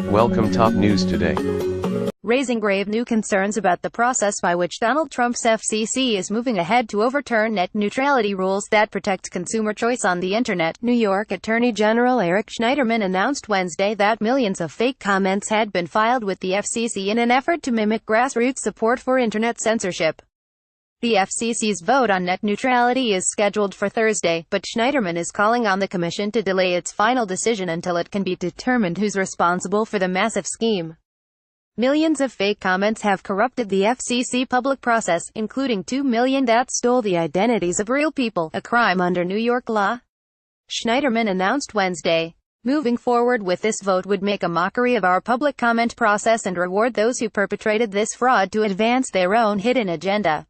Welcome top news today. Raising grave new concerns about the process by which Donald Trump's FCC is moving ahead to overturn net neutrality rules that protect consumer choice on the internet. New York Attorney General Eric Schneiderman announced Wednesday that millions of fake comments had been filed with the FCC in an effort to mimic grassroots support for internet censorship. The FCC's vote on net neutrality is scheduled for Thursday, but Schneiderman is calling on the Commission to delay its final decision until it can be determined who's responsible for the massive scheme. Millions of fake comments have corrupted the FCC public process, including 2 million that stole the identities of real people, a crime under New York law. Schneiderman announced Wednesday, "Moving forward with this vote would make a mockery of our public comment process and reward those who perpetrated this fraud to advance their own hidden agenda.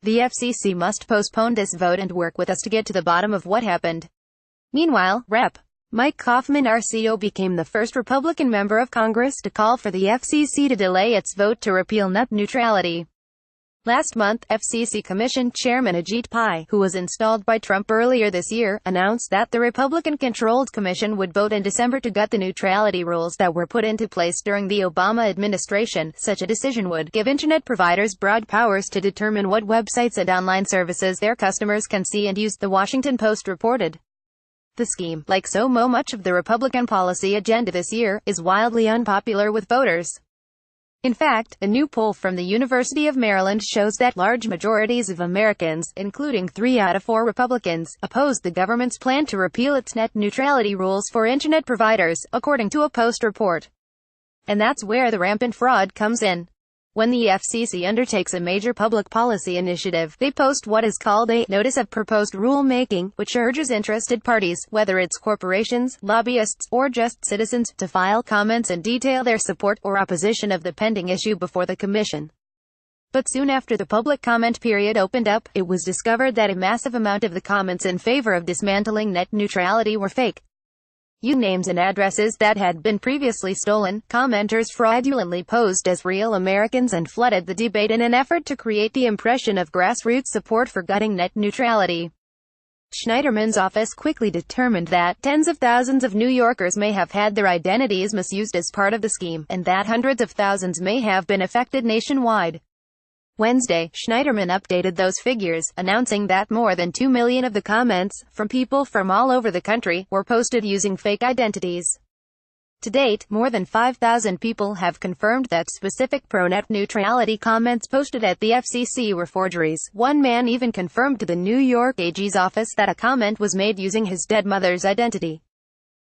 The FCC must postpone this vote and work with us to get to the bottom of what happened." Meanwhile, Rep. Mike Coffman RCO became the first Republican member of Congress to call for the FCC to delay its vote to repeal net neutrality. Last month, FCC Commission Chairman Ajit Pai, who was installed by Trump earlier this year, announced that the Republican-controlled commission would vote in December to gut the neutrality rules that were put into place during the Obama administration. Such a decision would give internet providers broad powers to determine what websites and online services their customers can see and use, The Washington Post reported. The scheme, like so much of the Republican policy agenda this year, is wildly unpopular with voters. In fact, a new poll from the University of Maryland shows that large majorities of Americans, including 3 out of 4 Republicans, oppose the government's plan to repeal its net neutrality rules for internet providers, according to a Post report. And that's where the rampant fraud comes in. When the FCC undertakes a major public policy initiative, they post what is called a Notice of Proposed Rulemaking, which urges interested parties, whether it's corporations, lobbyists, or just citizens, to file comments and detail their support or opposition of the pending issue before the Commission. But soon after the public comment period opened up, it was discovered that a massive amount of the comments in favor of dismantling net neutrality were fake. Names and addresses that had been previously stolen. Commenters fraudulently posed as real Americans and flooded the debate in an effort to create the impression of grassroots support for gutting net neutrality. Schneiderman's office quickly determined that tens of thousands of New Yorkers may have had their identities misused as part of the scheme, and that hundreds of thousands may have been affected nationwide. Wednesday, Schneiderman updated those figures, announcing that more than 2 million of the comments, from people from all over the country, were posted using fake identities. To date, more than 5,000 people have confirmed that specific pro-net neutrality comments posted at the FCC were forgeries. One man even confirmed to the New York AG's office that a comment was made using his dead mother's identity.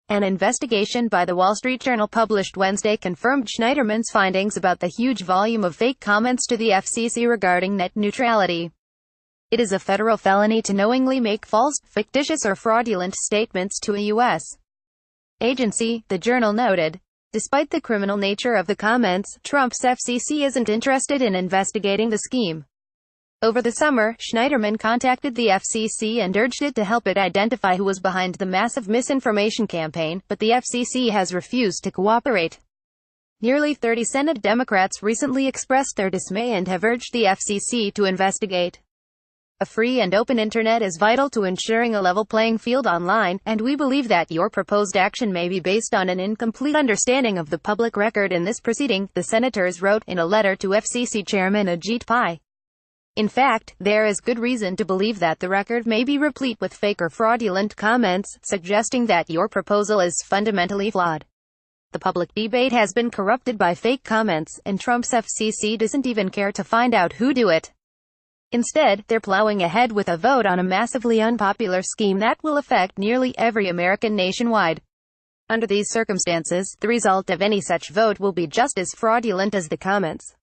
An investigation by the Wall Street Journal published Wednesday confirmed Schneiderman's findings about the huge volume of fake comments to the FCC regarding net neutrality. It is a federal felony to knowingly make false, fictitious or fraudulent statements to a U.S. agency, the Journal noted. Despite the criminal nature of the comments, Trump's FCC isn't interested in investigating the scheme. Over the summer, Schneiderman contacted the FCC and urged it to help it identify who was behind the massive misinformation campaign, but the FCC has refused to cooperate. Nearly 30 Senate Democrats recently expressed their dismay and have urged the FCC to investigate. A free and open internet is vital to ensuring a level playing field online, and we believe that your proposed action may be based on an incomplete understanding of the public record in this proceeding, the senators wrote in a letter to FCC Chairman Ajit Pai. In fact, there is good reason to believe that the record may be replete with fake or fraudulent comments, suggesting that your proposal is fundamentally flawed. The public debate has been corrupted by fake comments, and Trump's FCC doesn't even care to find out who do it. Instead, they're plowing ahead with a vote on a massively unpopular scheme that will affect nearly every American nationwide. Under these circumstances, the result of any such vote will be just as fraudulent as the comments.